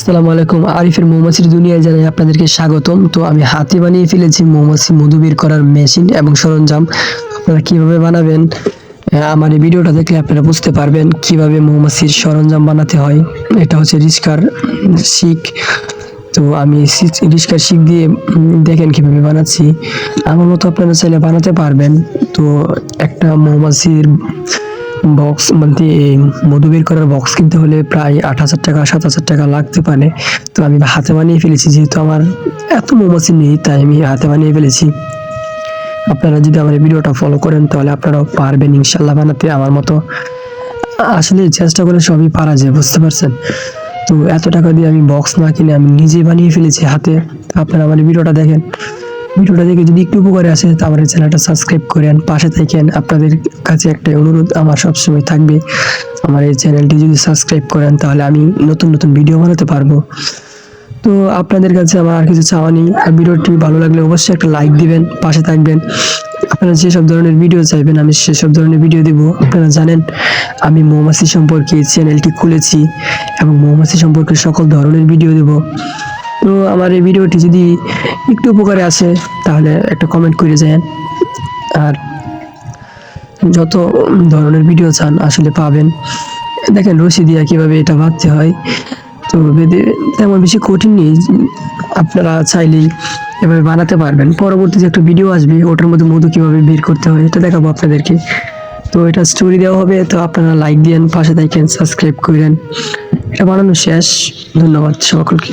আসসালামু আলাইকুম। আরিফের মৌমাছির দুনিয়ায় জানাই আপনাদেরকে স্বাগতম। তো আমি হাতে বানিয়ে ফেলেছি মৌমাছি মধু বের করার মেশিন এবং সরঞ্জাম। আপনারা কিভাবে বানাবেন আমার এই ভিডিওটা দেখলে আপনারা বুঝতে পারবেন কিভাবে মৌমাছির সরঞ্জাম বানাতে হয়। এটা হচ্ছে রিস্কার শিক। তো আমি রিস্কার শিক দিয়ে দেখেন কিভাবে বানাচ্ছি। আমার মতো আপনারা চাইলে বানাতে পারবেন। তো একটা মৌমাছির বক্স বলতে এই মধু বের করার বক্স কিনতে হলে প্রায় ৮,০০০ টাকা ৭,০০০ টাকা লাগতে পারে। তো আমি হাতে বানিয়ে ফেলেছি, যেহেতু আমার এত মৌমাছি নেই তাই আমি হাতে বানিয়ে ফেলেছি। আপনারা যদি আমার এই ভিডিওটা ফলো করেন তাহলে আপনারাও পারবেন ইনশাল্লাহ বানাতে আমার মতো। আসলে চেষ্টা করে সবই পারা যায়, বুঝতে পারছেন? তো এত টাকা দিয়ে আমি বক্স না কিনে আমি নিজে বানিয়ে ফেলেছি হাতে। তো আপনারা আমার এই ভিডিওটা দেখেন। ভিডিওটা দেখে যদি একটু উপকারে আসে তো আমার এই চ্যানেলটা সাবস্ক্রাইব করেন, পাশে থাকেন। আপনাদের কাছে একটা অনুরোধ আমার সবসময় থাকবে, আমার এই চ্যানেলটি যদি সাবস্ক্রাইব করেন তাহলে আমি নতুন নতুন ভিডিও বানাতে পারবো। তো আপনাদের কাছে আমার আর কিছু চাওয়া নেই। আর ভিডিওটি ভালো লাগলে অবশ্যই একটা লাইক দিবেন, পাশে থাকবেন। আপনারা যেসব ধরনের ভিডিও চাইবেন আমি সেসব ধরনের ভিডিও দিব। আপনারা জানেন আমি মৌমাছি সম্পর্কে চ্যানেলটি খুলেছি এবং মৌমাছি সম্পর্কে সকল ধরনের ভিডিও দেব। তো আমার এই ভিডিওটি যদি একটু উপকারে আসে তাহলে একটা কমেন্ট করে যান। আর যত ধরনের ভিডিও চান আসলে পাবেন। দেখেন রশি দিয়ে কিভাবে এটা বাঁধতে হয়। তো বেঁধে তেমন বেশি কঠিন নেই, আপনারা চাইলেই এভাবে বানাতে পারবেন। পরবর্তী যে একটা ভিডিও আসবে ওটার মধ্যে মধু কিভাবে বের করতে হয় এটা দেখাবো আপনাদেরকে। তো এটা স্টোরি দেওয়া হবে, তো আপনারা লাইক দিয়েন, পাশে থাকেন, সাবস্ক্রাইব করেন। এটা বানানো শেষ। ধন্যবাদ সকলকে।